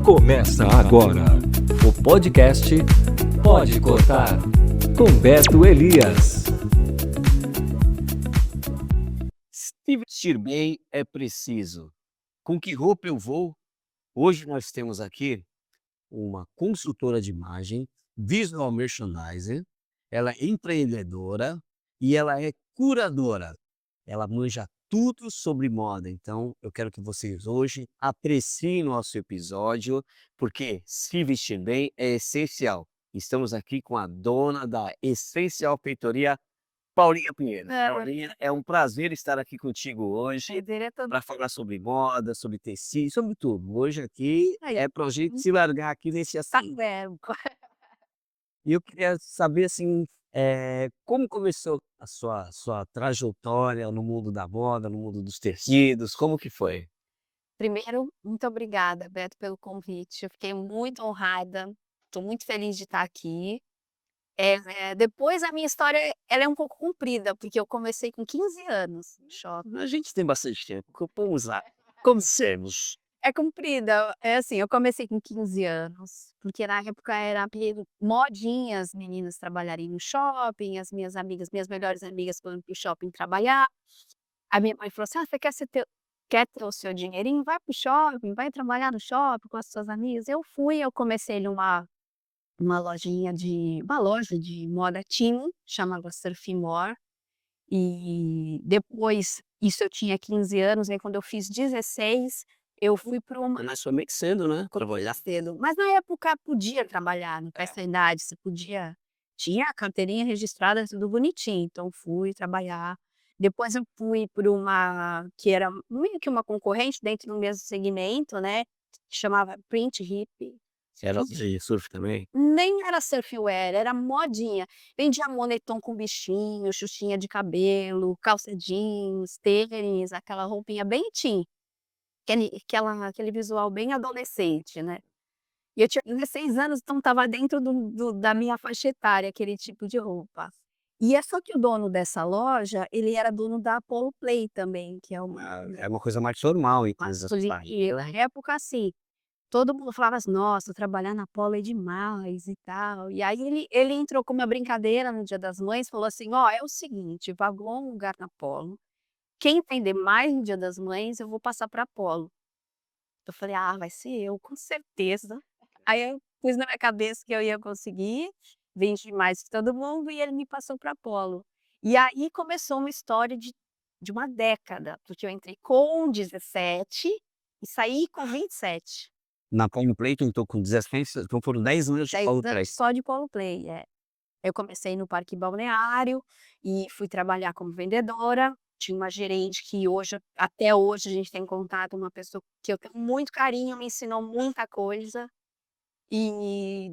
Começa agora o podcast Pode Cortar com Beto Elias. Se vestir bem é preciso. Com que roupa eu vou? Hoje nós temos aqui uma consultora de imagem, visual merchandiser, ela é empreendedora e ela é curadora. Ela manja tudo sobre moda. Então, eu quero que vocês hoje apreciem nosso episódio, porque se vestir bem é essencial. Estamos aqui com a dona da Essencial Feitoria, Paulinha Pinheiro. Paulinha, é um prazer estar aqui contigo hoje para falar sobre moda, sobre tecido, sobre tudo. Hoje aqui é para a gente se largar aqui nesse assunto. E eu queria saber assim, como começou a sua trajetória no mundo da moda, no mundo dos tecidos, como que foi? Primeiro, muito obrigada, Beto, pelo convite. Eu fiquei muito honrada, estou muito feliz de estar aqui. Depois a minha história ela é um pouco comprida, porque eu comecei com 15 anos no shopping. A gente tem bastante tempo, vamos lá. Comecemos. É comprida, é assim, eu comecei com 15 anos, porque na época era meio modinha as meninas trabalharem no shopping, as minhas amigas, minhas melhores amigas foram para o shopping trabalhar. A minha mãe falou assim: "Ah, você quer ter o seu dinheirinho? Vai para o shopping, vai trabalhar no shopping com as suas amigas". Eu fui, eu comecei uma loja de moda teen, chamava Surf More, e depois isso eu tinha 15 anos, aí quando eu fiz 16, eu fui para uma Mas foi meio que cedo, né? Trabalhar. cedo, mas na época podia trabalhar, com essa idade você podia, tinha a carteirinha registrada, tudo bonitinho, então fui trabalhar. Depois eu fui para uma que era meio que uma concorrente dentro do mesmo segmento, né, que chamava Print Hip. Era de surf também? Nem era surfwear, era modinha. Vendia moletom com bichinho, xuxinha de cabelo, calça jeans, tênis, aquela roupinha bem teen, aquele visual bem adolescente, né. E eu tinha 16 anos, então estava dentro da minha faixa etária, aquele tipo de roupa. E é só que o dono dessa loja, ele era dono da Apollo Play também, que é uma É uma coisa mais formal, empresas e na época, assim, todo mundo falava assim: "Nossa, trabalhar na Polo é demais e tal". E aí ele entrou com uma brincadeira no Dia das Mães, falou assim: "Ó, é o seguinte, vagou um lugar na Polo, quem vender mais no Dia das Mães, eu vou passar pra Polo". Eu falei: "Ah, vai ser eu, com certeza". Aí eu pus na minha cabeça que eu ia conseguir, vendi mais que todo mundo e ele me passou pra Polo. E aí começou uma história de uma década, porque eu entrei com 17 e saí com 27. Na Paulo Play, tu entrou com 16, então foram 10 anos de 10 Paulo anos Play. só de polo play, é. Eu comecei no parque balneário e fui trabalhar como vendedora. Tinha uma gerente que hoje, até hoje a gente tem contato, uma pessoa que eu tenho muito carinho, me ensinou muita coisa. E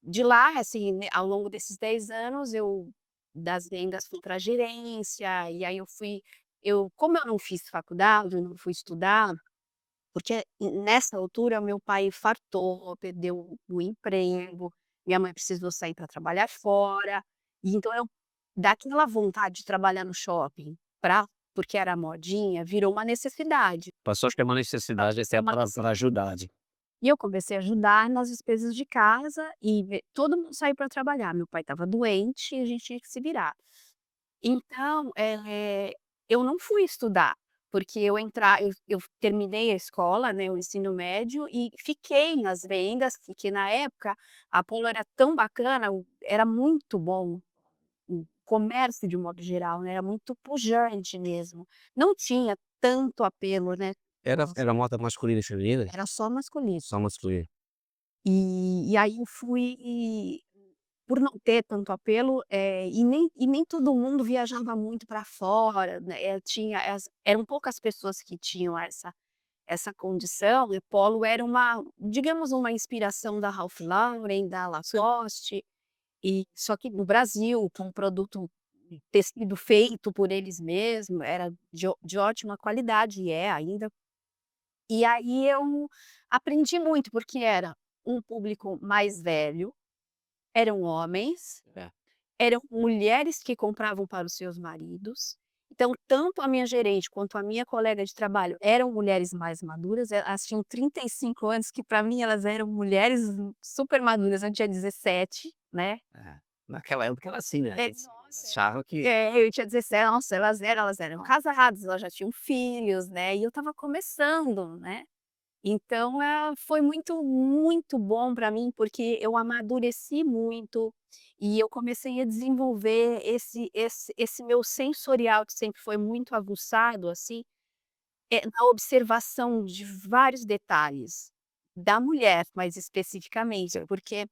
de lá, assim, né, ao longo desses 10 anos, eu das vendas fui pra gerência, e aí como eu não fiz faculdade, eu não fui estudar, porque nessa altura meu pai infartou, perdeu o emprego, minha mãe precisou sair para trabalhar fora, e então daquela vontade de trabalhar no shopping porque era modinha, virou uma necessidade. Passou a ter uma necessidade até para ajudar. E eu comecei a ajudar nas despesas de casa e todo mundo saiu para trabalhar, meu pai estava doente e a gente tinha que se virar. Então, eu não fui estudar, porque eu terminei a escola, né, o ensino médio e fiquei nas vendas, porque na época a Polo era tão bacana, era muito bom, o comércio de um modo geral, né, era muito pujante mesmo. Não tinha tanto apelo, né. Era moda masculina e feminina? Era só masculino. Só masculina. E aí eu fui por não ter tanto apelo, e nem todo mundo viajava muito para fora, né, eram poucas pessoas que tinham essa condição, e Polo era digamos, uma inspiração da Ralph Lauren, da Lacoste, e só que no Brasil, com um produto, tecido feito por eles mesmos, era de ótima qualidade, e é ainda. E aí eu aprendi muito, porque era um público mais velho, eram homens, É. eram mulheres que compravam para os seus maridos, Então, tanto a minha gerente quanto a minha colega de trabalho eram mulheres mais maduras, elas tinham 35 anos, que para mim elas eram mulheres super maduras, eu tinha 17, né. É. Naquela época era assim, né? Nossa, Achava que eu tinha 17, nossa, elas eram casadas, elas já tinham filhos, né, e eu estava começando, né. Então, foi muito, muito bom para mim, porque eu amadureci muito, e eu comecei a desenvolver esse meu sensorial que sempre foi muito aguçado, assim, na observação de vários detalhes, da mulher mais especificamente, porque,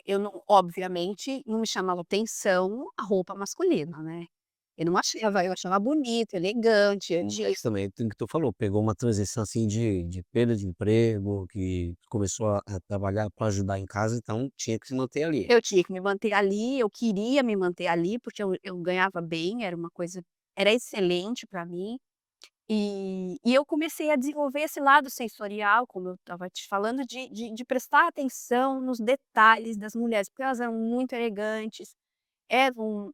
eu não obviamente, não me chamava atenção a roupa masculina, né. Eu achava bonito, elegante, mas também tem o que tu falou, pegou uma transição, assim, de perda de emprego, que começou a trabalhar para ajudar em casa, então tinha que se manter ali. eu tinha que me manter ali, eu queria me manter ali, porque eu ganhava bem, era excelente para mim, e eu comecei a desenvolver esse lado sensorial, como eu estava te falando, de prestar atenção nos detalhes das mulheres, porque elas eram muito elegantes, era um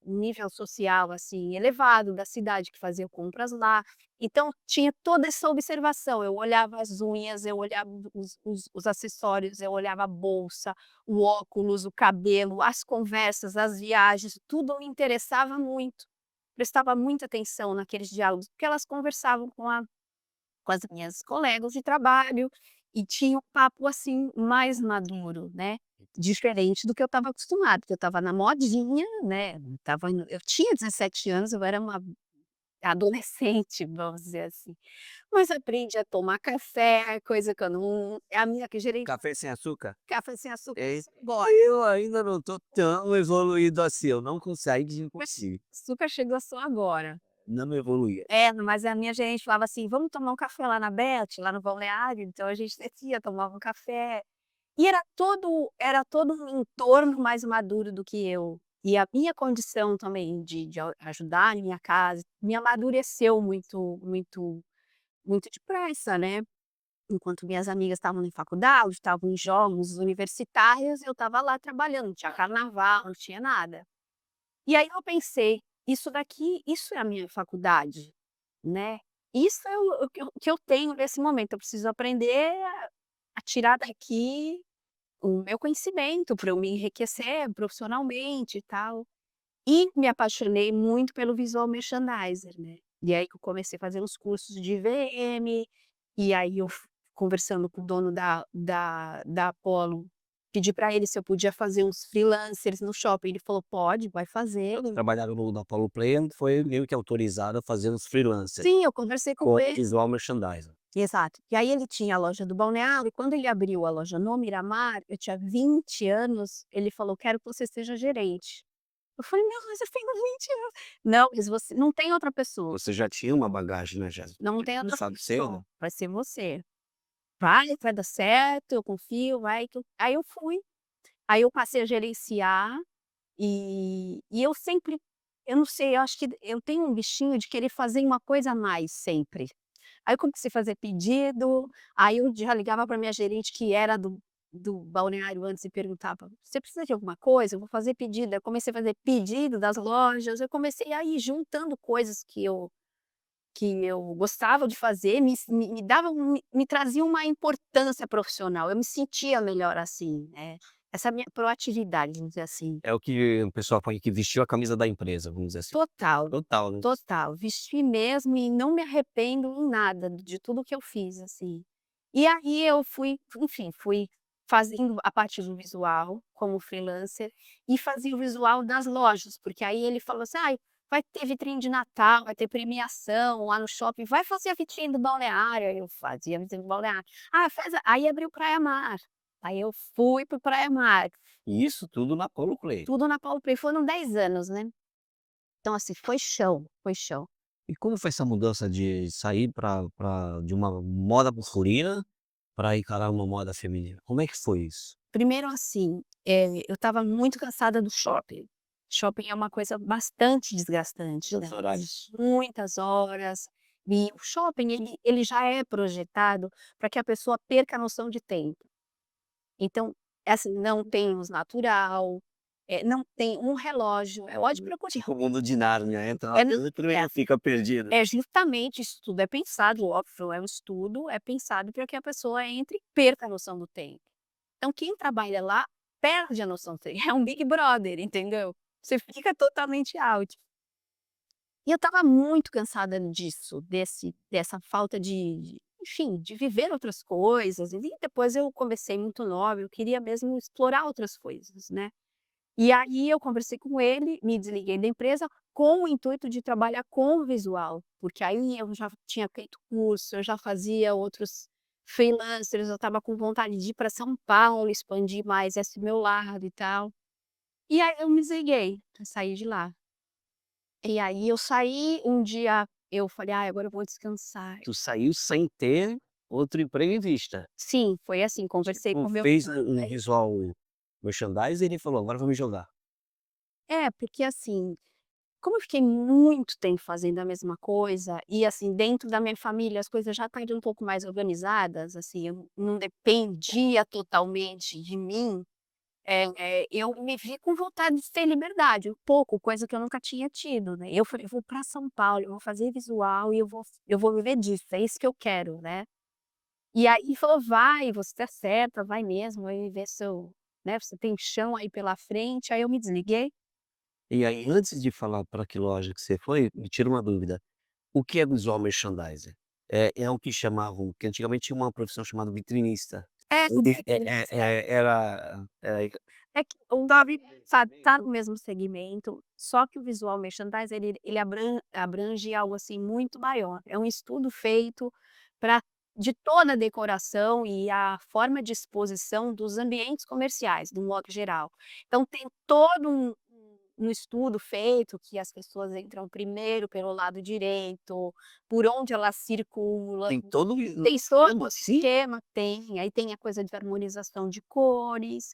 nível social, assim, elevado da cidade, que fazia compras lá. Então tinha toda essa observação, eu olhava as unhas, eu olhava os acessórios, eu olhava a bolsa, o óculos, o cabelo, as conversas, as viagens, tudo me interessava muito. Prestava muita atenção naqueles diálogos, porque elas conversavam com as minhas colegas de trabalho, e tinha um papo, assim, mais maduro, né, diferente do que eu estava acostumada, porque eu estava na modinha, né, eu tinha 17 anos, eu era uma adolescente, vamos dizer assim. Mas aprendi a tomar café, coisa que eu não a minha gerente Café sem açúcar? café sem açúcar É isso. gosta, Eu ainda não tô tão evoluído assim, eu não consigo, não consigo, açúcar chegou só agora. não evoluí. É, mas a minha gerente falava assim: "Vamos tomar um café lá na Beth, lá no balneário?", então a gente descia, tomava um café, e era todo um entorno mais maduro do que eu. E a minha condição também de ajudar em minha casa, me amadureceu muito muito muito depressa, né. Enquanto minhas amigas estavam em faculdade, estavam em jogos universitários, eu estava lá trabalhando, não tinha carnaval, não tinha nada. E aí eu pensei: isso é a minha faculdade, né, isso é o que eu tenho nesse momento, eu preciso aprender a tirar daqui o meu conhecimento para eu me enriquecer profissionalmente e tal. E me apaixonei muito pelo visual merchandiser, né. E aí que eu comecei a fazer uns cursos de VM, e aí eu conversando com o dono da Apollo, pedi para ele se eu podia fazer uns freelancers no shopping, ele falou: "Pode, vai fazer". Trabalhava no na Paulo Play, foi meio que autorizado a fazer os freelancers, Sim, eu conversei com com ele. visual merchandiser. Exato. E aí ele tinha a loja do balneário, e quando ele abriu a loja no Miramar, eu tinha 20 anos, ele falou: "Quero que você seja gerente". Eu falei: "Meu, mas eu tenho 20 anos". "Não, mas você não tem outra pessoa, Você já tinha uma bagagem, né, já não tem outra sabe ser, né. pessoa, vai ser você. Vai dar certo, eu confio, vai que eu". Aí eu fui, aí eu passei a gerenciar, e eu não sei, eu acho que eu tenho um bichinho de querer fazer uma coisa a mais sempre. Aí eu comecei a fazer pedido, aí eu já ligava para minha gerente que era do balneário antes e perguntava: "Você precisa de alguma coisa? Eu vou fazer pedido". Aí eu comecei a fazer pedido das lojas, eu comecei a ir juntando coisas que eu gostava de fazer, me trazia uma importância profissional, eu me sentia melhor assim, né. Essa minha proatividade, vamos dizer assim. É o que o pessoal põe que vestiu a camisa da empresa, vamos dizer assim. Total, Total, né. total. Vesti mesmo e não me arrependo em nada de tudo que eu fiz, assim. E aí eu fui, enfim, fui fazendo a parte do visual como freelancer e fazia o visual das lojas, porque aí ele falou assim: "Ai, vai ter vitrine de Natal, vai ter premiação lá no shopping, vai fazer a vitrine do balneário". Aí eu fazia a vitrine do balneário. "Ah, faz a", aí abriu Praia Mar, aí eu fui para o Praia Mar, E isso tudo na Paulo Play. tudo na Paulo Freire, foram 10 anos, né. Então assim, foi chão, foi chão. E como foi essa mudança de sair pra de uma moda masculina para encarar uma moda feminina? Como é que foi isso? Primeiro assim, eu estava muito cansada do shopping. Shopping é uma coisa bastante desgastante, né, Os horários. muitas horas, e o shopping ele já é projetado para que a pessoa perca a noção de tempo. Então, é assim, não tem luz natural, não tem um relógio, pode procurar. Tipo o mundo de Nárnia, entra lá É dentro e fica perdido. É justamente, isso tudo é pensado, óbvio, é um estudo, é pensado para que a pessoa entre e perca a noção do tempo. Então quem trabalha lá perde a noção do tempo, é um Big Brother, entendeu? Você fica totalmente out. E eu estava muito cansada disso, dessa falta enfim, de viver outras coisas, e depois eu comecei muito nova, eu queria mesmo explorar outras coisas, né. E aí eu conversei com ele, me desliguei da empresa com o intuito de trabalhar com o visual, porque aí eu já tinha feito curso, eu já fazia outros freelancers, eu estava com vontade de ir para São Paulo, expandir mais esse meu lado e tal. E aí eu me desliguei, saí de lá. E aí eu saí, um dia eu falei: "Ai, agora eu vou descansar". Tu saiu sem ter outro emprego em vista. Sim, foi assim, conversei Tipo, com o meu fez um visual merchandising e ele falou: "Agora vou me jogar". porque assim, como eu fiquei muito tempo fazendo a mesma coisa, e assim, dentro da minha família as coisas já estavam um pouco mais organizadas, assim, eu não dependia totalmente de mim, eu me vi com vontade de ter liberdade, um pouco, coisa que eu nunca tinha tido, né. Eu falei: "Eu vou para São Paulo, eu vou fazer visual e eu vou viver disso, é isso que eu quero, né". E aí falou: "Vai, você tá certa, vai mesmo, vai viver né, você tem chão aí pela frente". Aí eu me desliguei. E aí, antes de falar para que loja que você foi, me tira uma dúvida, o que é visual merchandiser? É o que chamavam que antigamente tinha uma profissão chamada vitrinista. É, Era é que o Davi, sabe, tá no mesmo segmento, só que o visual merchandising ele abrange algo, assim, muito maior. É um estudo feito para de toda a decoração e a forma de exposição dos ambientes comerciais, de um modo geral. Então tem todo um estudo feito que as pessoas entram primeiro pelo lado direito, por onde elas circulam, tem todo um tem todo como um assim? esquema, tem, aí tem a coisa de harmonização de cores,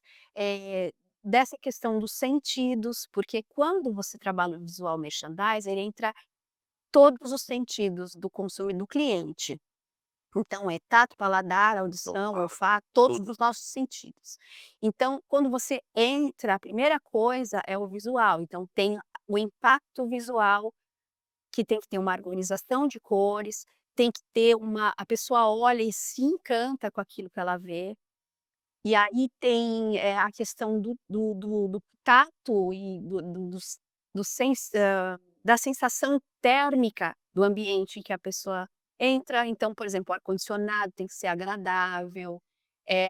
dessa questão dos sentidos, porque quando você trabalha no visual merchandiser, entra todos os sentidos do consumidor, do cliente. Então é tato, paladar, audição, olfato, todos os nossos sentidos. Então, quando você entra, a primeira coisa é o visual, então tem o impacto visual, que tem que ter uma harmonização de cores, tem que ter a pessoa olha e se encanta com aquilo que ela vê. E aí tem, a questão do tato e da sensação térmica do ambiente em que a pessoa entra. Então, por exemplo, o ar-condicionado tem que ser agradável, eh,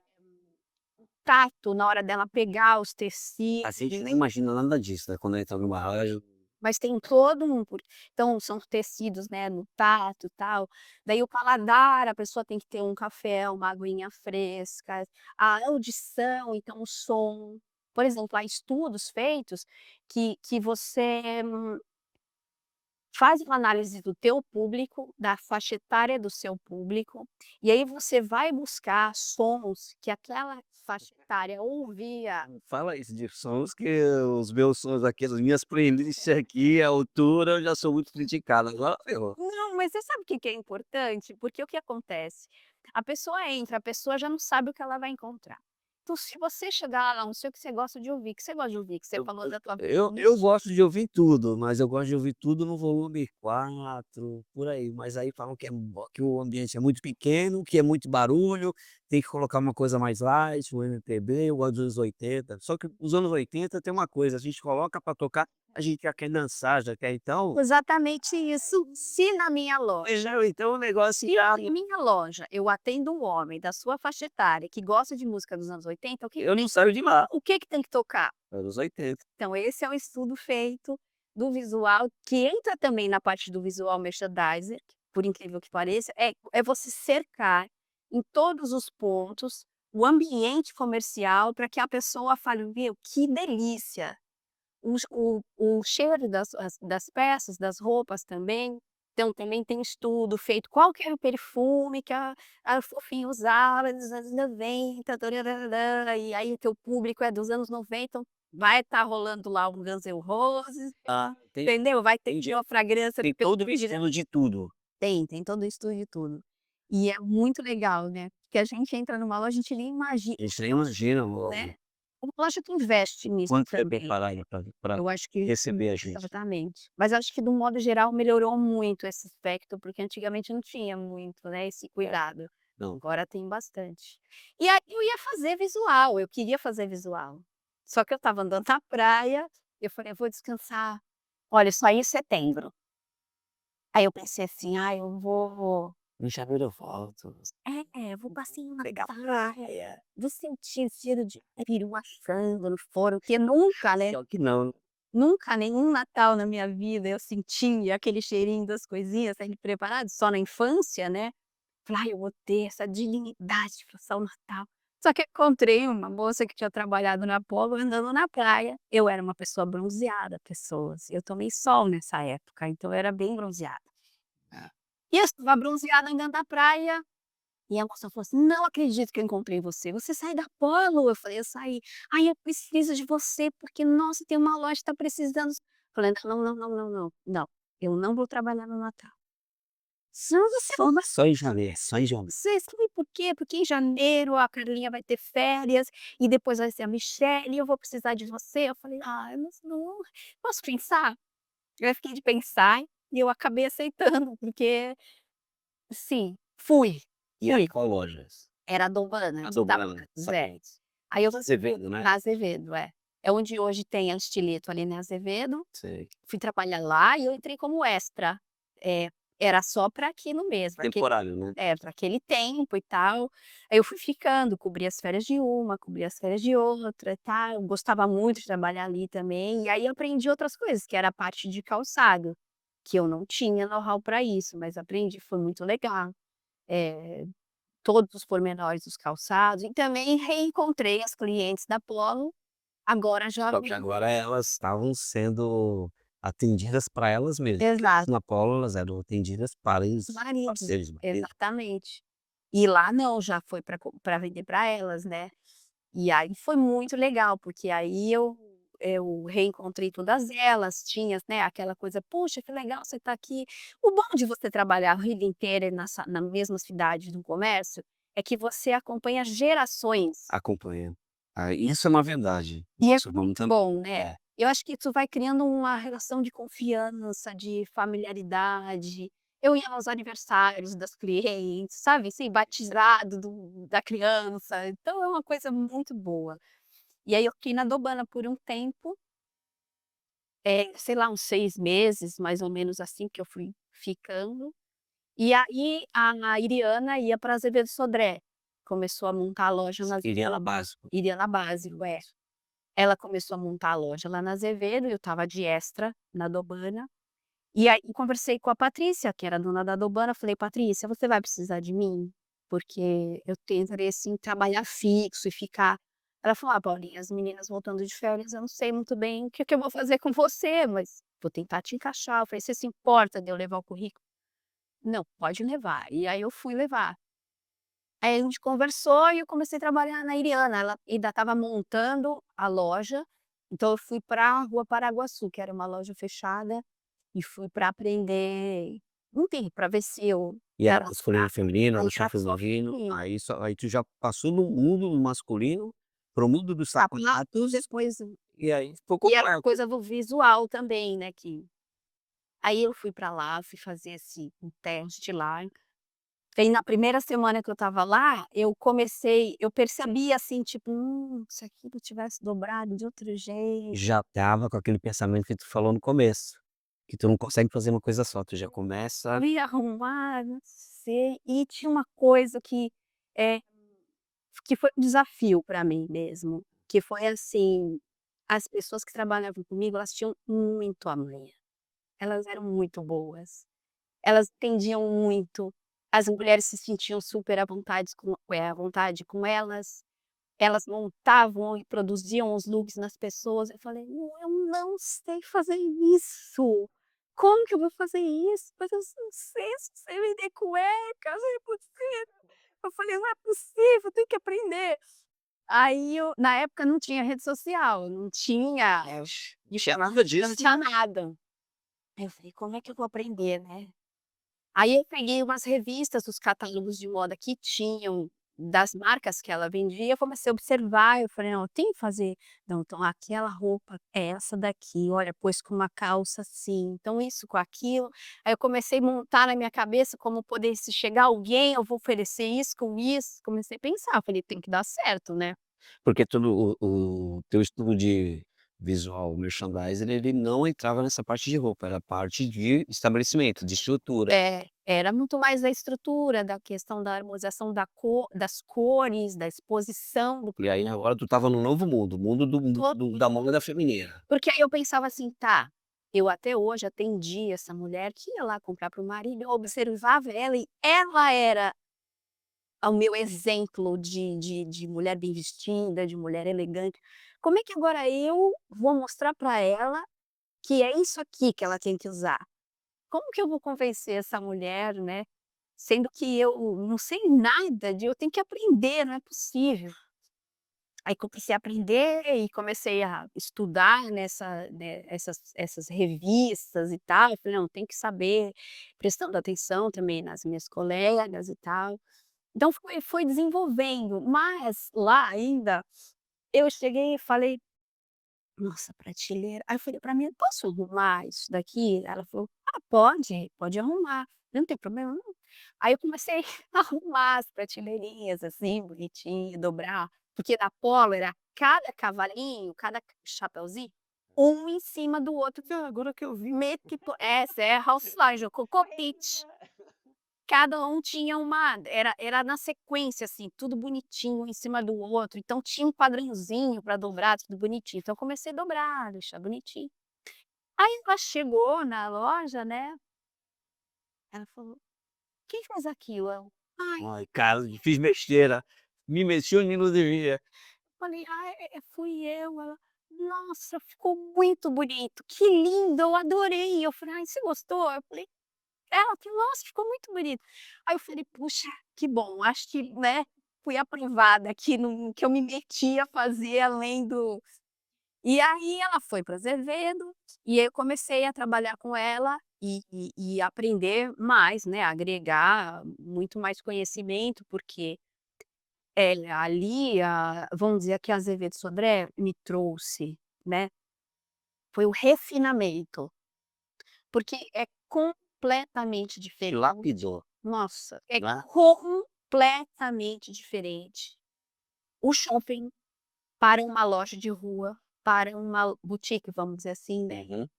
tato na hora dela pegar os A tecidos. gente nem imagina nada disso, né, quando entra numa loja. Mas tem todo então são tecidos, né, no tato, e tal. Daí o paladar, a pessoa tem que ter um café, uma aguinha fresca. A audição, então o som. Por exemplo, há estudos feitos que você faz uma análise do teu público, da faixa etária do seu público, e aí você vai buscar sons que aquela faixa etária ouvia. Fala isso de sons que os meus sons aqui, as minhas playlists aqui, a altura, eu já sou muito criticado, agora ferrou. Não, mas você sabe o que que é importante? Porque o que acontece? A pessoa entra, a pessoa já não sabe o que ela vai encontrar. Então, se você chegar lá, não sei o que você gosta de ouvir, o que você gosta de ouvir, que você Eu falou da tua eu gosto de ouvir tudo, mas eu gosto de ouvir tudo no volume 4 por aí, mas aí falam que o ambiente é muito pequeno, que é muito barulho, tem que colocar uma coisa mais light, um MPB, eu gosto dos anos 80, só que os anos 80 tem uma coisa, a gente coloca pra tocar, a gente já quer dançar, já quer então Exatamente isso. Se na minha loja, já então o negócio se na minha loja eu atendo um homem da sua faixa etária que gosta de música dos anos 80, eu não saio de lá, o que tem que tocar? anos 80. Então, esse é um estudo feito do visual, que entra também na parte do visual merchandiser, por incrível que pareça, é você cercar em todos os pontos o ambiente comercial para que a pessoa fale: "Meu, que delícia!". O cheiro das peças, das roupas também. Então também tem estudo feito, qual que era o perfume que a fofinha usava nos anos 90, tararã, e aí o teu público é dos anos 90, vai estar rolando lá um Guns N' Roses, Ah, entendeu? Vai ter entendi. uma fragrância Tem todo o estilo de tudo. tem todo o estudo de tudo. E é muito legal, né, porque a gente entra numa loja, a gente nem imagina, Eles nem imaginam né. uma loja que investe nisso Quanto tempo também. pararam para Eu acho que receber a gente? exatamente. Mas acho que, do modo geral, melhorou muito esse aspecto, porque antigamente não tinha muito, né, esse cuidado. Não. Agora tem bastante. E aí eu ia fazer visual, eu queria fazer visual. Só que eu estava andando na praia, eu falei: "Eu vou descansar". Olha, eu saí em setembro. Aí eu pensei assim: "Ah, eu vou Em janeiro eu volto. vou passear na Legal. praia, vou sentir cheiro de peru assando no forno", porque nunca, né, Pior que não. nunca, nenhum Natal na minha vida eu senti aquele cheirinho das coisinhas sendo preparadas, só na infância, né. Falei: "Ai, eu vou ter essa dignidade de passar o Natal". Só que encontrei uma moça que tinha trabalhado na Polo andando na praia. Eu era uma pessoa bronzeada, pessoas. Eu tomei sol nessa época, então eu era bem bronzeada. É. E eu estava bronzeada andando na praia, e a moça falou assim: "Não acredito que eu encontrei você. Você saiu da Polo?" Eu falei: "Eu saí". "Ai, eu preciso de você, porque, nossa, tem uma loja que tá precisando". Falei: "Não, não, não, não, não, não, eu não vou trabalhar no Natal". "Não, você não vai". Só em janeiro, só em janeiro. Você sabe por quê? Porque em janeiro a Carlinha vai ter férias e depois vai ser a Michelle e eu vou precisar de você. Eu falei: "Ah, eu não posso pensar?". Eu fiquei de pensar e eu acabei aceitando, porque sim, fui, E aí, fui. qual lojas? Era a Dom-Bana, A da Dom-Bana, é. sabia. Aí eu Azevedo, né? na Azevedo, é. É onde hoje tem a Estileto ali na Azevedo. Sei. Fui trabalhar lá e eu entrei como extra. Era só para aquilo mesmo, Temporário, né? para aquele tempo e tal. Aí eu fui ficando, cobria as férias de uma, cobria as férias de outra e tal. Eu gostava muito de trabalhar ali também, e aí eu aprendi outras coisas, que era a parte de calçado, que eu não tinha know-how para isso, mas aprendi, foi muito legal. Eh, Todos os pormenores dos calçados, e também reencontrei as clientes da Polo, agora já Só que agora elas estavam sendo atendidas para elas mesmas. exato, Na Polo elas eram atendidas para os maridos, parceiros, maridos. exatamente. E lá não, já foi para vender para elas, né. E aí foi muito legal, porque aí eu reencontrei todas elas, tinha, né, aquela coisa: "Puxa, que legal você tá aqui". O bom de você trabalhar a vida inteira na mesma cidade no comércio, é que você acompanha gerações. Acompanhando. Ah, isso é uma verdade. E é Isso vamos muito tam bom, né. é. Eu acho que isso vai criando uma relação de confiança, de familiaridade. Eu ia nos aniversários das clientes, sabe, assim, batizado da criança, então é uma coisa muito boa. E aí eu fiquei na Dobana por um tempo, sei lá, uns 6 meses, mais ou menos assim, que eu fui ficando. E aí a Iriana ia para Azevedo Sodré, começou a montar a loja na Iria básico. Iriana Básico, é. Ela começou a montar a loja lá na Azevedo, eu estava de extra na Dobana. E aí conversei com a Patrícia, que era a dona da Dobana, falei: "Patrícia, você vai precisar de mim? Porque eu tenho interesse em trabalhar fixo e ficar". Ela falou: "Ah, Paulinha, as meninas voltando de férias, eu não sei muito bem o que que eu vou fazer com você, mas vou tentar te encaixar". Eu falei: "Você se importa de eu levar o currículo?". "Não, pode levar". E aí eu fui levar. Aí a gente conversou e eu comecei a trabalhar na Iriana, ela ainda estava montando a loja, então eu fui para a Rua Paraguaçu, que era uma loja fechada, e fui para aprender, enfim, para ver se eu E era masculino, feminino, aí era era só só feminino, feminino. aí tu já passou do mundo masculino para o mundo dos sapatos, Depois e aí ficou e era completo. coisa do visual também, né, que aí eu fui para lá, fui fazer um teste lá. Aí na primeira semana que eu estava lá, eu percebi assim, tipo: se aquilo tivesse dobrado de outro jeito". Já estava com aquele pensamento que tu falou no começo, que tu não consegue fazer uma coisa só, tu já começa Eu ia arrumar, não sei. E tinha uma coisa eh, que foi um desafio para mim mesmo, que foi assim, as pessoas que trabalhavam comigo, elas tinham muito a manha, elas eram muito boas, elas entendiam muito, as mulheres se sentiam super à vontade com elas. Elas montavam e produziam os looks nas pessoas, eu falei: "Não, eu não sei fazer isso. Como que eu vou fazer isso? Mas eu não sei vender cueca, não é possível". Eu falei: "Não é possível, eu tenho que aprender". Aí na época não tinha rede social, não tinha não tinha nada não disso. tinha nada. Aí eu falei: "Como é que eu vou aprender, né?". Aí eu peguei umas revistas, os catálogos de moda que tinham das marcas que ela vendia, eu comecei a observar, eu falei: "Não, eu tenho que fazer, não, então aquela roupa é essa daqui, olha, pôs com uma calça assim, então isso com aquilo". Aí eu comecei a montar na minha cabeça como poder se chegar alguém, eu vou oferecer isso com isso, comecei a pensar, falei: "Tem que dar certo, né". Porque todo o teu estudo de visual merchandising, ele não entrava nessa parte de roupa, era parte de estabelecimento, de estrutura. É, era muito mais da estrutura, da questão da harmonização das cores, da exposição do E aí agora tu estava no novo mundo, o mundo da moda feminina. porque aí eu pensava assim: "Tá, eu até hoje atendi essa mulher que ia lá comprar para o marido, eu observava ela e ela era o meu exemplo de mulher bem vestida, de mulher elegante. Como é que agora eu vou mostrar para ela que é isso aqui que ela tem que usar? Como que eu vou convencer essa mulher, né, sendo que eu não sei nada de eu tenho que aprender, não é possível". Aí comecei a aprender e comecei a estudar essas revistas e tal, eu falei: "Não, tem que saber", prestando atenção também nas minhas colegas e tal. Então foi desenvolvendo, mas lá ainda, eu cheguei e falei: "Nossa, prateleira", aí eu falei pra minha: "Posso arrumar isso daqui?" Ela falou: "Ah, pode arrumar, não tem problema não". Aí eu comecei a arrumar as prateleirinhas, assim, bonitinho, dobrar, porque na Polo era cada cavalinho, cada chapeuzinho, um em cima do outro, Agora que eu vi. essa é Houseline, cockpit. Cada um tinha era na sequência, assim, tudo bonitinho, um em cima do outro, então tinha um padrãozinho para dobrar, tudo bonitinho. Então eu comecei a dobrar, deixar bonitinho. Aí ela chegou na loja, né, ela falou: "Quem fez aquilo?" Eu: "Ai", Ai, cara, fiz besteira, me meti onde não devia. falei: "Ai, fui eu". Ela: "Nossa, ficou muito bonito, que lindo, eu adorei". Eu falei: "Ai, você gostou?" Eu falei ela falou: "Nossa, ficou muito bonito". Aí eu falei: "Puxa, que bom, acho que, né, fui aprovada aqui no que eu me meti a fazer além do". E aí ela foi para Azevedo, e aí eu comecei a trabalhar com ela e aprender mais, né, agregar muito mais conhecimento, porque, ali vamos dizer que a Azevedo Sodré me trouxe, né, foi o refinamento, porque é completamente Te diferente. lapidou, Nossa, é né. completamente diferente o shopping para uma loja de rua, para uma boutique, vamos dizer assim, né, Uhum.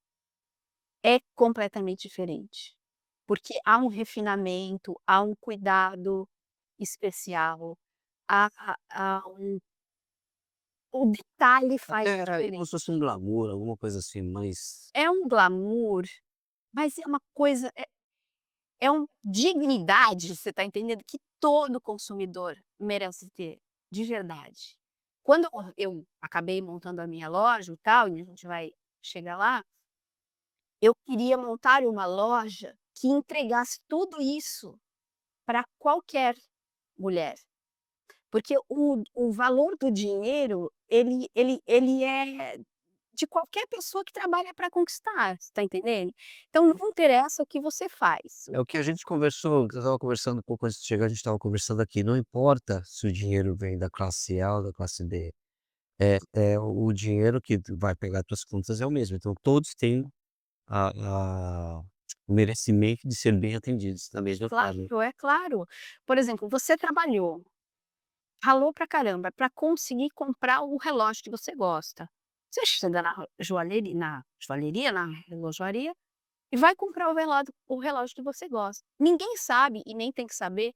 é completamente diferente. Porque há um refinamento, há um cuidado especial, há o detalhe faz Era como diferença. se fosse um glamour, alguma coisa assim, mas É um glamour, mas é uma coisa é um dignidade, você está entendendo, que todo consumidor merece ter, de verdade. Quando eu acabei montando a minha loja e tal, e a gente vai chegar lá, eu queria montar uma loja que entregasse tudo isso para qualquer mulher, porque o valor do dinheiro, ele é de qualquer pessoa que trabalha para conquistar, você está entendendo? Então não interessa o que você faz. é o que a gente conversou, que eu estava conversando um pouco antes de chegar, a gente estava conversando aqui, não importa se o dinheiro vem da classe A ou da classe B, o dinheiro que tu vai pegar tuas contas é o mesmo, então todos têm a o merecimento de ser bem atendidos da mesma forma. Claro, é claro. Por exemplo, você trabalhou, ralou pra caramba para conseguir comprar o relógio que você gosta. Você chega na relojaria e vai comprar o relógio que você gosta. Ninguém sabe e nem tem que saber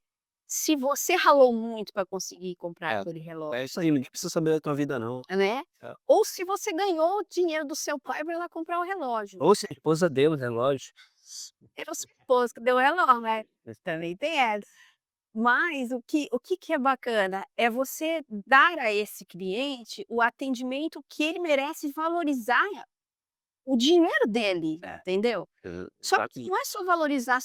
se você ralou muito para conseguir comprar É, aquele relógio, é isso aí, ninguém precisa saber da tua vida não. né. É. Ou se você ganhou o dinheiro do seu pai para ir lá comprar o relógio. Ou se a esposa deu o relógio. Era o seu esposo que deu o relógio, né, também tem essa. Mas o que é bacana, é você dar a esse cliente o atendimento que ele merece, valorizar o dinheiro dele, É, entendeu? Só que exatamente. não é só valorizar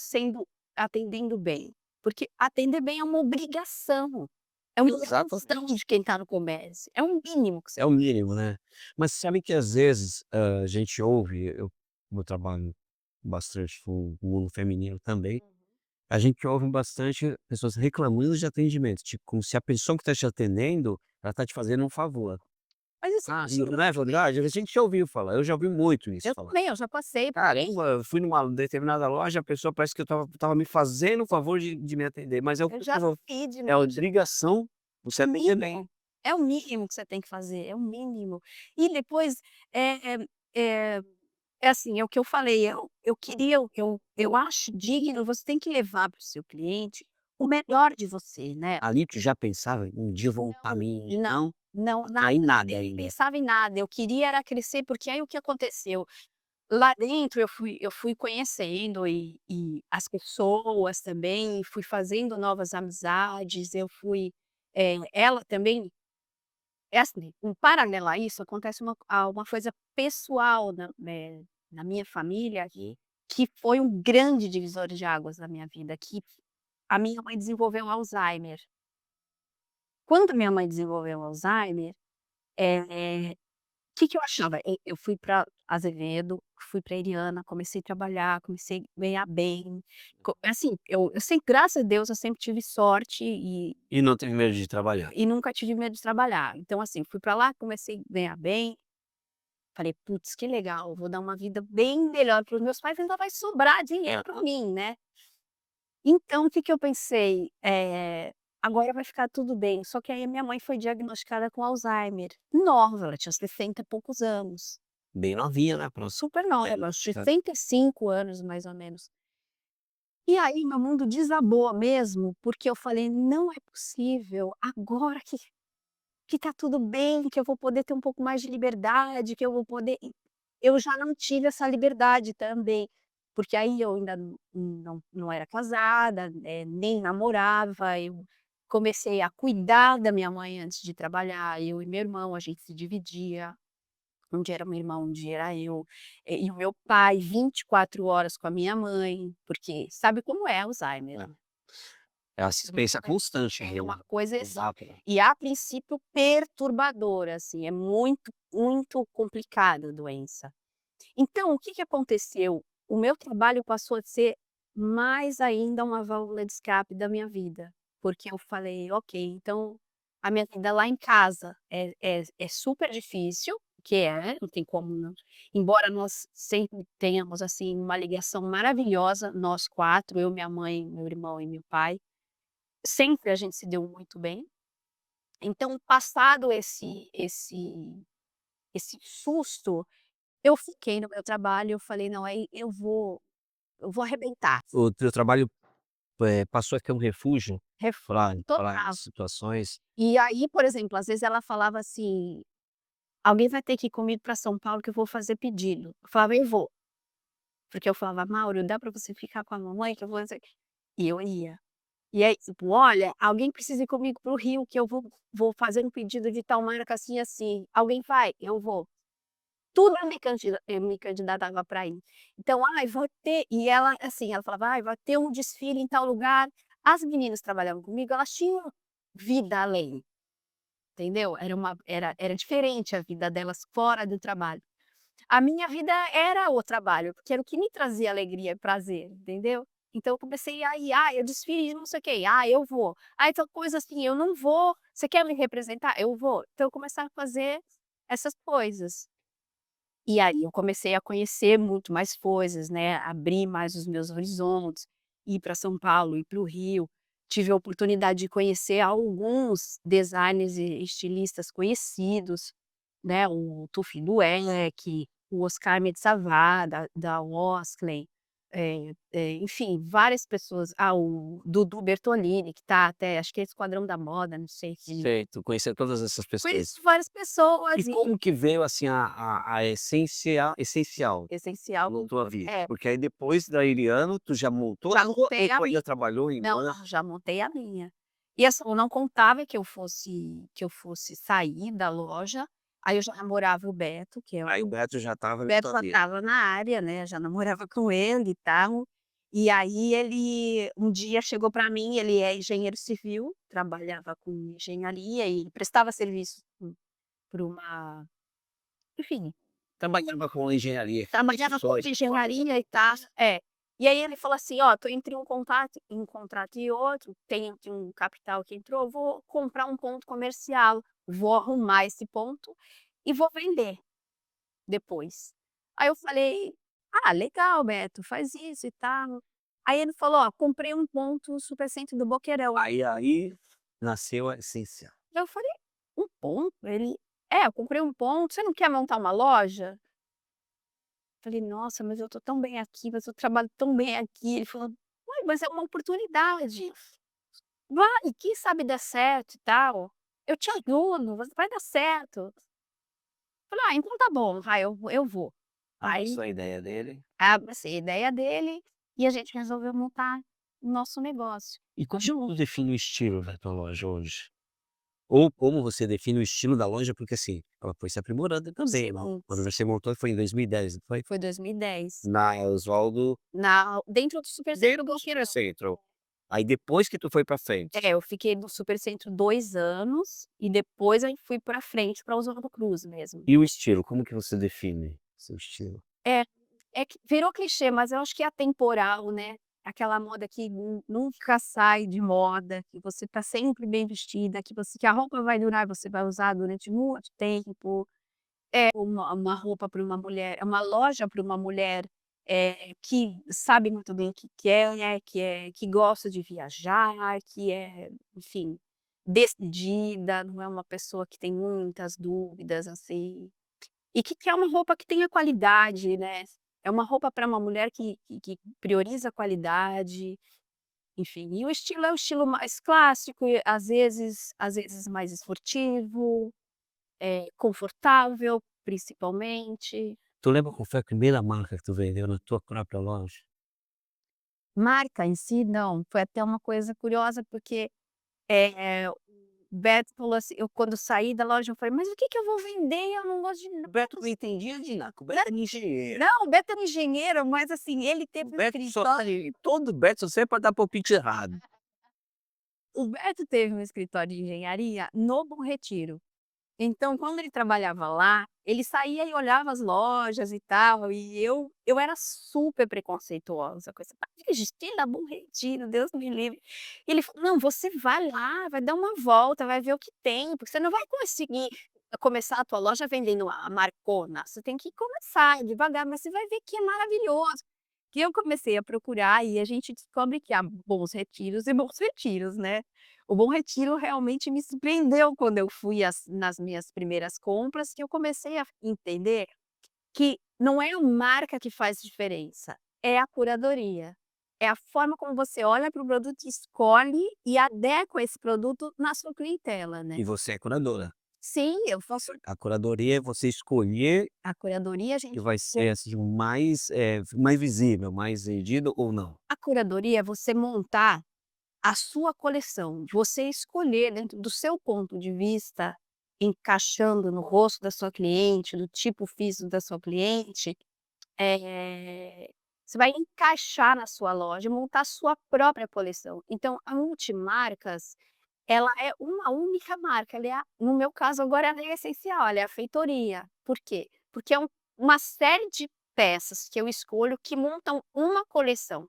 atendendo bem, porque atender bem é uma obrigação, é uma obrigação Exatamente. de quem está no comércio, é um mínimo que você É o mínimo, né. Mas sabe que às vezes, a gente ouve, eu como eu trabalho bastante com o mundo feminino também, A gente ouve bastante pessoas reclamando de atendimento, tipo, como se a pessoa que está te atendendo, ela tá te fazendo um favor. Mas assim, Ah, não é verdade? A gente já ouviu falar, eu já ouvi muito isso eu falar. também, eu já passei. Caramba, eu fui numa determinada loja, a pessoa parece que eu estava me fazendo o favor de me atender, mas Eu já vi de é obrigação você atender bem. É o mínimo que você tem que fazer, é o mínimo. E depois, é é é é assim, é o que eu falei, eu queria eu acho digno, você tem que levar para o seu cliente o melhor de você, né. Ali tu já pensava em um dia voltar a mim, Não, não? não, nada, Aí nada nem ainda. pensava em nada, eu queria era crescer, porque aí o que aconteceu, lá dentro eu fui conhecendo e as pessoas também, fui fazendo novas amizades, eu fui, ela também é assim, em paralelo a isso, acontece uma coisa pessoal na minha família, que foi um grande divisor de águas na minha vida, que a minha mãe desenvolveu Alzheimer. Quando minha mãe desenvolveu Alzheimer, eh que eu achava? Eu fui para Azevedo, fui para Eriana, comecei a trabalhar, comecei a ganhar bem, assim, eu sempre, graças a Deus, eu sempre tive sorte E não teve medo de trabalhar. e nunca tive medo de trabalhar. Então, assim, fui para lá, comecei a ganhar bem, falei: "Putz, que legal, vou dar uma vida bem melhor para os meus pais, ainda vai sobrar dinheiro para mim, né". Então, o que que eu pensei? Agora vai ficar tudo bem, só que aí a minha mãe foi diagnosticada com Alzheimer, nova, ela tinha 60 e poucos anos. Bem novinha, né, próximo. Super nova, aos 65 anos, mais ou menos. E aí meu mundo desabou mesmo, porque eu falei: "Não é possível, agora que tá tudo bem, que eu vou poder ter um pouco mais de liberdade, que eu vou poder", e eu já não tive essa liberdade também, porque aí eu ainda não era casada, nem namorava, eu comecei a cuidar da minha mãe antes de trabalhar, eu e meu irmão, a gente se dividia. Um dia era meu irmão, um dia era eu, e o meu pai 24 horas com a minha mãe, porque sabe como é Alzheimer, né. É assistência constante, É uma né. coisa assim, Exato. e a princípio perturbadora, assim, é muito, muito complicada a doença. Então o que que aconteceu? O meu trabalho passou a ser mais ainda uma válvula de escape da minha vida, porque eu falei: "Ok, então a minha vida lá em casa é super difícil", que não tem como não, embora nós sempre tenhamos, assim, uma ligação maravilhosa, nós 4, eu, minha mãe, meu irmão e meu pai, sempre a gente se deu muito bem. Então, passado esse susto, eu fiquei no meu trabalho, eu falei: "Não, aí eu vou arrebentar". O teu trabalho, passou a ser um refúgio para Total. situações. E aí, por exemplo, às vezes ela falava assim: "Alguém vai ter que ir comigo para São Paulo que eu vou fazer pedido". Eu falava: "Eu vou", porque eu falava: "Mauro, dá para você ficar com a mamãe que eu vou não sei o quê", e eu ia. E aí, tipo: "Olha, alguém precisa ir comigo para o Rio que eu vou fazer um pedido de tal marca assim, assim. Alguém vai?". "Eu vou". Tudo eu me candidatava para ir. Então: "Ai, vai ter", e ela, assim, ela falava: "Ai, vai ter um desfile em tal lugar". As meninas que trabalhavam comigo, elas tinham vida além, entendeu? Era diferente a vida delas fora do trabalho. A minha vida era o trabalho, porque era o que me trazia alegria e prazer, entendeu? Então eu comecei a ir: "Ah, eu desfile de não sei o quê. Ah, eu vou. Ah, então coisa assim, eu não vou. Você quer me representar? Eu vou". Então eu comecei a fazer essas coisas. E aí eu comecei a conhecer muito mais coisas, né, abrir mais os meus horizontes, ir para São Paulo, ir para o Rio. Tive a oportunidade de conhecer alguns designers e estilistas conhecidos, né, o Tufi Dueck, o Oscar Metsavar da Osklen, enfim, várias pessoas. Ah, o Dudu Bertolini, que tá até, acho que é Esquadrão da Moda, não sei se Sei, tu conheceu todas essas pessoas. conheço várias E pessoas e como que veio, assim, a essência essencial essencial. na tua vida? É. Porque aí depois da Iriano, tu já montou a Já tua montei ou a tu minha. ainda trabalhou em Não, não, já montei a minha. E assim, eu não contava que eu fosse sair da loja, aí eu já namorava o Beto, que é o aí o Beto já estava na Beto tua já vida. estava na área, né, já namorava com ele e tal. E aí ele um dia chegou para mim, ele é engenheiro civil, trabalhava com engenharia e prestava serviço para uma, enfim, Trabalhava com engenharia. trabalhava com Só isso. engenharia e tal. É. E aí ele falou assim: "Ó, tô entre um contrato e outro, tem aqui um capital que entrou, vou comprar um ponto comercial, vou arrumar esse ponto e vou vender depois". Aí eu falei: "Ah, legal, Beto, faz isso e tal". Aí ele falou: "Ó, comprei um ponto no Supercentro do Boqueirão". Aí nasceu a essência. Eu falei: "Um ponto?". Ele: "É, eu comprei um ponto, você não quer montar uma loja?". Falei: "Nossa, mas eu tô tão bem aqui, mas eu trabalho tão bem aqui". Ele falou: "Ué, mas é uma oportunidade, vai, quem sabe dá certo e tal. Eu te ajudo, vai dar certo". Falei: "Ah, então tá bom, vai, eu vou". Aí Abraçou a ideia dele. abracei a ideia dele e a gente resolveu montar o nosso negócio. E como define o estilo da tua loja hoje? Ou como você define o estilo da loja, porque, assim, ela foi se aprimorando também, não? Sim, Quando você montou foi em 2010, não foi? foi 2010. Na Oswaldo Dentro do Supercentro dentro do Boqueirão. Supercentro. Aí depois que tu foi pra frente. É, eu fiquei no Supercentro 2 anos e depois eu fui pra frente pra Oswaldo Cruz mesmo. E o estilo, como que você define seu estilo? É, é que virou clichê, mas eu acho que é atemporal, né. Aquela moda que nunca sai de moda, que você tá sempre bem vestida, que a roupa vai durar, você vai usar durante muito tempo. É uma roupa para uma mulher, é uma loja para uma mulher, que sabe muito bem o que quer, né, que gosta de viajar, que é, enfim, decidida, não é uma pessoa que tem muitas dúvidas, assim. E que quer uma roupa que tenha qualidade, né. É uma roupa para uma mulher que prioriza a qualidade, enfim. E o estilo é o estilo mais clássico e às vezes mais esportivo, confortável, principalmente. Tu lembra qual foi a primeira marca que tu vendeu na tua própria loja? Marca em si, não, foi até uma coisa curiosa, porque, o Beto falou assim, eu quando saí da loja eu falei: "Mas o que que eu vou vender? Eu não gosto de O nada". Beto não entendia de nada, o Beto era engenheiro. Não, o Beto era engenheiro, mas assim, ele O teve um Beto só escritório. todo Beto só serve pra dar palpite errado. O Beto teve um escritório de engenharia no Bom Retiro. Então, quando ele trabalhava lá, ele saía e olhava as lojas e tal, e eu era super preconceituosa com essa parte de Justina Bom Retiro, Deus me livre. E ele falou: "Não, você vai lá, vai dar uma volta, vai ver o que tem, porque você não vai conseguir começar a tua loja vendendo a marcona, você tem que começar devagar, mas você vai ver que é maravilhoso". Que eu comecei a procurar e a gente descobre que há bons retiros e bons retiros, né. O Bom Retiro realmente me surpreendeu quando eu fui nas minhas primeiras compras, que eu comecei a entender que não é a marca que faz diferença, é a curadoria. É a forma como você olha para o produto, escolhe e adequa esse produto na sua clientela, né. E você é curadora. Sim, eu faço A curadoria é você escolher a curadoria, a que gente vai ser, assim, o mais, mais visível, mais vendido ou não. a curadoria é você montar a sua coleção, de você escolher dentro do seu ponto de vista, encaixando no rosto da sua cliente, no tipo físico da sua cliente, você vai encaixar na sua loja e montar a sua própria coleção. Então a Multimarcas, ela é uma única marca, ela é a no meu caso agora ela é essencial, ela é a feitoria. Por quê? Porque é uma série de peças que eu escolho que montam uma coleção.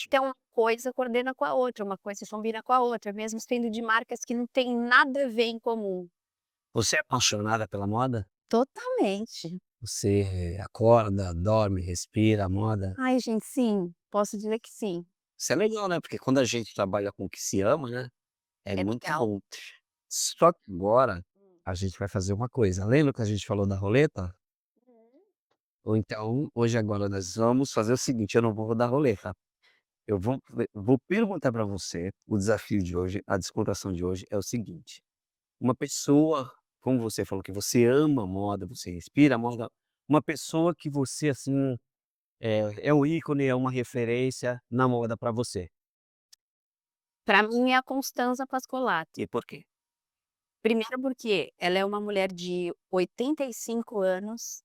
Então, uma coisa coordena com a outra, uma coisa combina com a outra, mesmo sendo de marcas que não têm nada a ver em comum. Você é apaixonada pela moda? Totalmente. Você acorda, dorme, respira a moda? Ai, gente, sim, posso dizer que sim. Isso é legal, né, porque quando a gente trabalha com o que se ama, né, é É muito legal. bom. Só que agora a gente vai fazer uma coisa, lembra que a gente falou da roleta? Uhum. Ou então, hoje agora nós vamos fazer o seguinte, eu não vou rodar a roleta, eu vou perguntar para você, o desafio de hoje, a descontração de hoje é o seguinte: uma pessoa, como você falou que você ama moda, você respira moda, uma pessoa que você, assim, é um ícone, é uma referência na moda para você. Pra mim é a Constanza Pascolato. E por quê? Primeiro porque ela é uma mulher de 85 anos,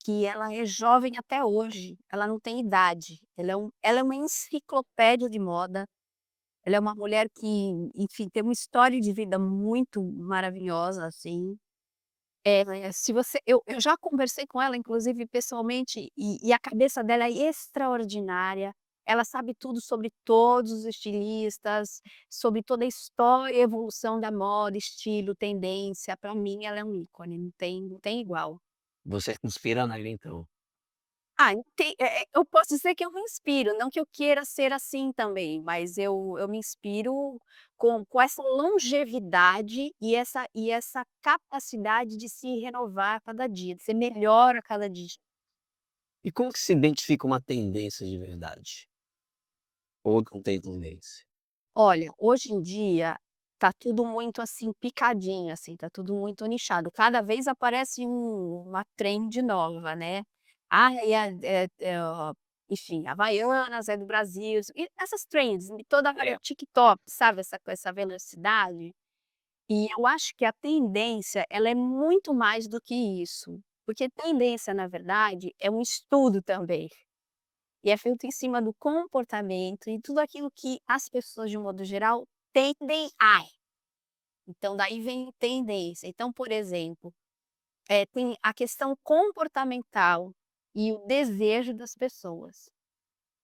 que ela é jovem até hoje, ela não tem idade, ela é uma enciclopédia de moda. Ela é uma mulher que, enfim, tem uma história de vida muito maravilhosa, assim. Se você eu já conversei com ela, inclusive pessoalmente, e a cabeça dela é extraordinária. ela sabe tudo sobre todos os estilistas, sobre toda a história e evolução da moda, estilo, tendência. Para mim ela é um ícone, não tem igual. Você se inspira nela então. Ah, eu posso dizer que eu me inspiro, não que eu queira ser assim também, mas eu me inspiro com essa longevidade e essa capacidade de se renovar a cada dia, de ser melhor a cada dia. E como que se identifica uma tendência de verdade? Ou não tem tendência? Olha, hoje em dia tá tudo muito, assim, picadinho, assim, tá tudo muito nichado. Cada vez aparece uma trend nova, né. Ah, enfim, Havaianas é do Brasil, e essas trends e toda É. TikTok, sabe, com essa velocidade. E eu acho que a tendência, ela é muito mais do que isso, porque tendência, na verdade, é um estudo também. E é feito em cima do comportamento e tudo aquilo que as pessoas, de um modo geral, tendem a. Então daí vem tendência. Então, por exemplo, tem a questão comportamental e o desejo das pessoas.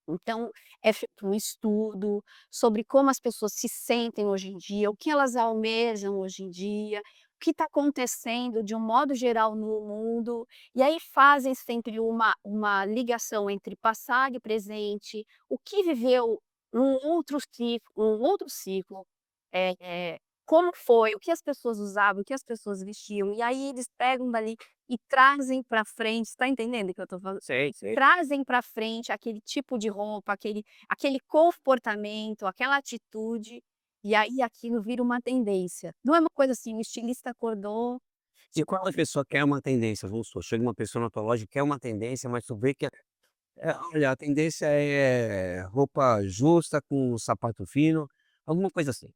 Então, é feito um estudo sobre como as pessoas se sentem hoje em dia, o que elas almejam hoje em dia, o que está acontecendo de um modo geral no mundo, e aí fazem sempre uma ligação entre passado e presente, o que viveu um outro ciclo, eh eh, como foi, o que as pessoas usavam, o que as pessoas vestiam, e aí eles pegam dali e trazem para frente, está entendendo o que eu estou falando? Sei, sei. Trazem para frente aquele tipo de roupa, aquele comportamento, aquela atitude, e aí aquilo vira uma tendência. Não é uma coisa assim, o estilista acordou. E quando a pessoa quer uma tendência, vamos supor, chega uma pessoa na tua loja e quer uma tendência, mas tu vê que olha, a tendência é roupa justa com sapato fino, alguma coisa assim.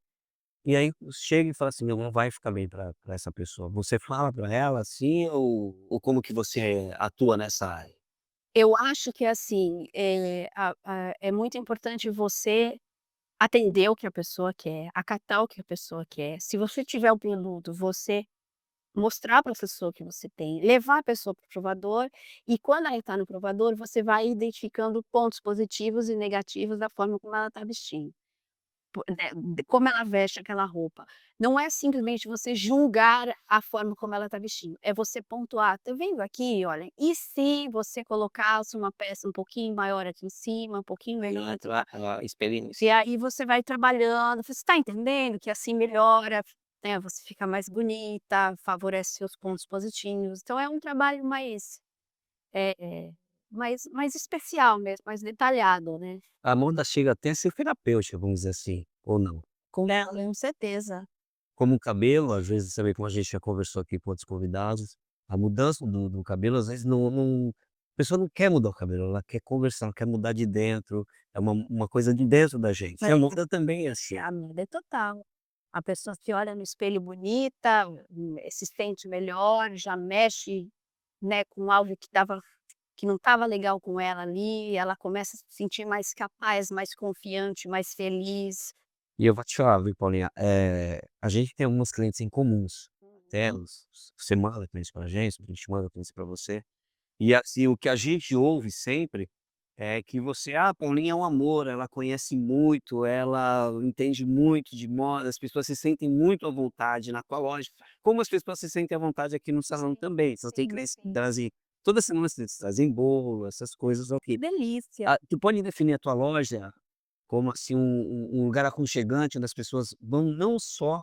E aí chega e fala assim: "Meu, não vai ficar bem pra essa pessoa". Você fala pra ela assim ou como que você atua nessa área? Eu acho que assim, é muito importante você atender o que a pessoa quer, acatar o que a pessoa quer. Se você tiver o produto, você mostrar para a pessoa que você tem, levar a pessoa para o provador, e quando ela está no provador, você vai identificando pontos positivos e negativos da forma como ela está vestindo. Né, como ela veste aquela roupa. Não é simplesmente você julgar a forma como ela está vestindo, é você pontuar: "Tá vendo aqui, olha, e se você colocasse uma peça um pouquinho maior aqui em cima, um pouquinho melhor aqui". A E experiência. aí você vai trabalhando, você está entendendo que assim melhora, né, você fica mais bonita, favorece seus pontos positivos, então é um trabalho eh eh, mais especial mesmo, mais detalhado, né. A moda chega até a ser terapêutica, vamos dizer assim, ou não? Com certeza. Como o cabelo, às vezes também como a gente já conversou aqui com outros convidados, a mudança do cabelo às vezes não a pessoa não quer mudar o cabelo, ela quer conversar, ela quer mudar de dentro, é uma coisa de dentro da gente. E a moda também é assim. A moda é total. A pessoa se olha no espelho bonita, se sente melhor, já mexe, né, com algo que não estava legal com ela ali, ela começa a se sentir mais capaz, mais confiante, mais feliz. E eu vou te falar, viu, Paulinha, a gente tem algumas clientes em comuns, Uhum. temos, você manda clientes pra gente, a gente manda clientes pra você, e assim, o que a gente ouve sempre é que você: "Ah, Paulinha é um amor, ela conhece muito, ela entende muito de moda", as pessoas se sentem muito à vontade na tua loja, como as pessoas se sentem à vontade aqui no salão Sim, também. Então tem sim, clientes que sim. trazem toda semana eles trazem bolo, essas coisas, Que ok. delícia. Ah, tu pode definir a tua loja como, assim, um lugar aconchegante onde as pessoas vão não só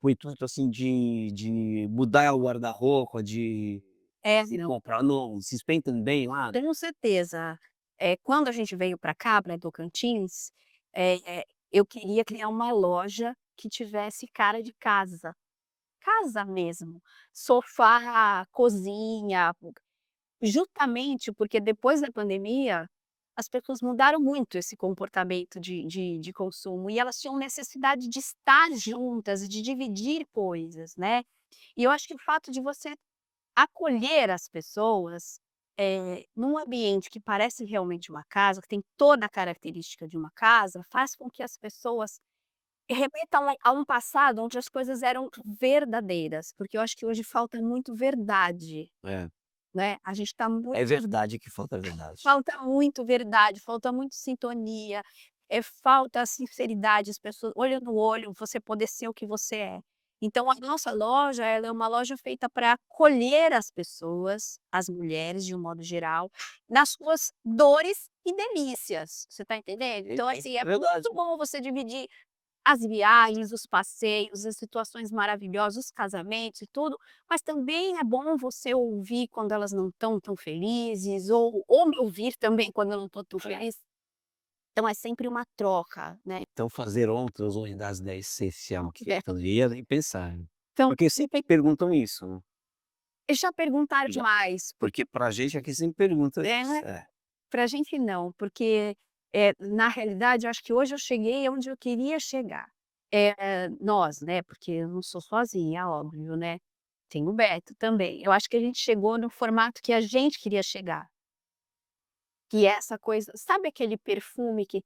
com o intuito, assim, de mudar o guarda-roupa, de É, se não, comprar novo, se sentem bem lá? com certeza. Quando a gente veio para cá, para Tocantins, eu queria criar uma loja que tivesse cara de casa. Casa mesmo, sofá, cozinha, justamente porque depois da pandemia, as pessoas mudaram muito esse comportamento de consumo e elas tinham necessidade de estar juntas, de dividir coisas, né. E eu acho que o fato de você acolher as pessoas, num ambiente que parece realmente uma casa, que tem toda a característica de uma casa, faz com que as pessoas remetam a um passado onde as coisas eram verdadeiras, porque eu acho que hoje falta muito verdade. É. né? A gente está muito É verdade que falta verdade. falta muito verdade, falta muito sintonia, falta sinceridade, as pessoas olho no olho, você poder ser o que você é. Então a nossa loja, ela é uma loja feita para acolher as pessoas, as mulheres de um modo geral, nas suas dores e delícias, você está entendendo? Então assim, é Verdade. muito bom você dividir as viagens, os passeios, as situações maravilhosas, os casamentos e tudo, mas também é bom você ouvir quando elas não estão tão felizes, ou me ouvir também quando eu não estou tão feliz. Então é sempre uma troca, né. Então fazer outras unidades da essencial que É. eu ia nem pensar, né. Então, Porque sempre perguntam isso, né. já perguntaram Já demais, porque pra gente aqui sempre pergunta isso. é, É. pra gente não, porque, na realidade eu acho que hoje eu cheguei onde eu queria chegar. Nós, né, porque eu não sou sozinha, óbvio, né, tem o Beto também. Eu acho que a gente chegou no formato que a gente queria chegar, que é essa coisa sabe aquele perfume que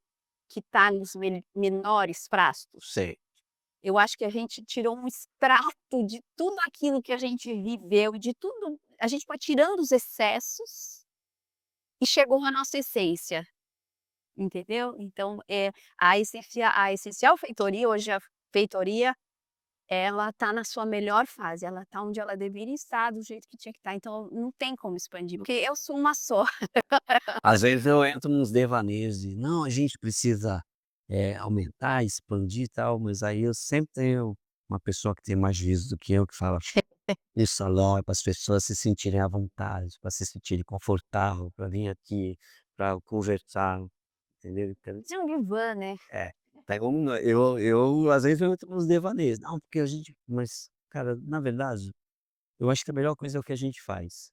tá nos menores frascos? Sei. Eu acho que a gente tirou um extrato de tudo aquilo que a gente viveu, de tudo a gente foi tirando os excessos e chegou à nossa essência, entendeu? Então, a Essencial Feitoria, hoje a feitoria, ela está na sua melhor fase, ela está onde ela deveria estar, do jeito que tinha que estar, então não tem como expandir, porque eu sou uma só. Às vezes eu entro nos devaneios de: "Não, a gente precisa, aumentar, expandir e tal", mas aí eu sempre tenho uma pessoa que tem mais juízo do que eu, que fala: "O salão é para as pessoas se sentirem à vontade, para se sentirem confortável, para vir aqui, para conversar", entendeu? Então De um divã, né. é, então eu às vezes eu entro nos devaneios: "Não, porque a gente", mas, cara, na verdade, eu acho que a melhor coisa é o que a gente faz.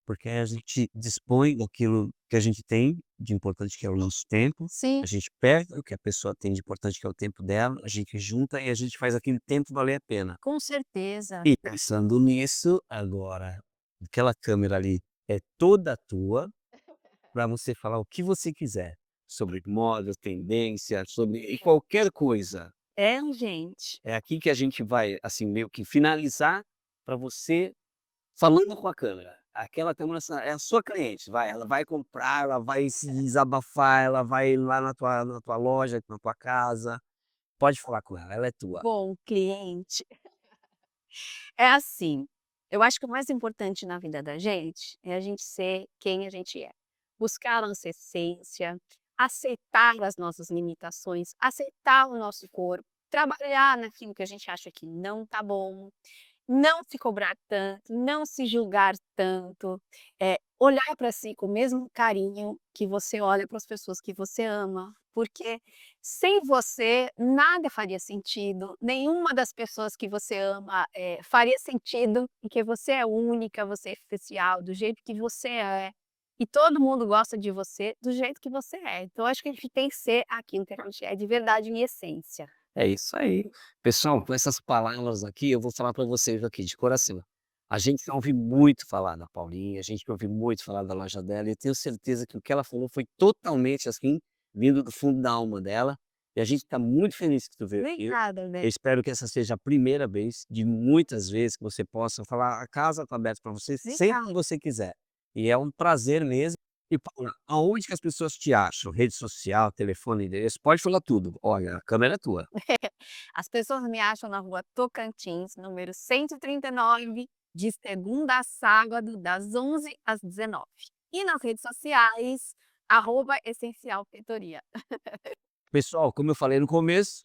Porque a gente dispõe daquilo que a gente tem de importante, que é o nosso tempo, Sim, a gente pega o que a pessoa tem de importante, que é o tempo dela, a gente junta e a gente faz aquele tempo valer a pena. com certeza. E pensando nisso, agora, aquela câmera ali é toda tua, para você falar o que você quiser, sobre moda, tendência, sobre e qualquer coisa. É, gente. É aqui que a gente vai, assim, meio que finalizar para você falando com a câmera. Aquela câmera é a sua cliente, vai, ela vai comprar, ela vai se desabafar, ela vai lá na tua loja, na tua casa, pode falar com ela é tua. Bom, cliente é assim, eu acho que o mais importante na vida da gente é a gente ser quem a gente é. Buscar a nossa essência, aceitar as nossas limitações, aceitar o nosso corpo, trabalhar naquilo que a gente acha que não tá bom, não se cobrar tanto, não se julgar tanto, olhar para si com o mesmo carinho que você olha para as pessoas que você ama, porque sem você nada faria sentido, nenhuma das pessoas que você ama, faria sentido, porque você é única, você é especial do jeito que você é, e todo mundo gosta de você do jeito que você é. Então acho que a gente tem que ser aquilo que a gente é de verdade em essência. É isso aí. Pessoal, com essas palavras aqui, eu vou falar para vocês aqui de coração. A gente ouve muito falar da Paulinha, a gente ouve muito falar da loja dela, e eu tenho certeza que o que ela falou foi totalmente assim, vindo do fundo da alma dela. E a gente está muito feliz que tu veio aqui. Obrigada, Eu né. espero que essa seja a primeira vez de muitas vezes que você possa falar, a casa está aberta para você sempre que Obrigada. você quiser. E é um prazer mesmo. E Paula, aonde que as pessoas te acham? Rede social, telefone, endereço? Pode falar tudo. Olha, a câmera é tua. As pessoas me acham na rua Tocantins, número 139, de segunda a sábado, das 11 às 19. E nas redes sociais, @Essencial Feitoria. Pessoal, como eu falei no começo,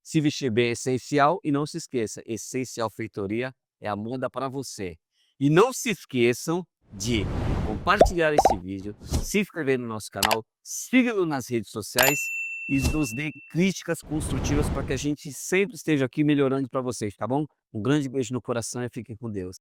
se vestir bem é essencial e não se esqueça, Essencial Feitoria é a moda para você. E não se esqueçam de compartilhar esse vídeo, se inscrever no nosso canal, siga-nos nas redes sociais e nos dê críticas construtivas para que a gente sempre esteja aqui melhorando para vocês, tá bom? Um grande beijo no coração e fiquem com Deus.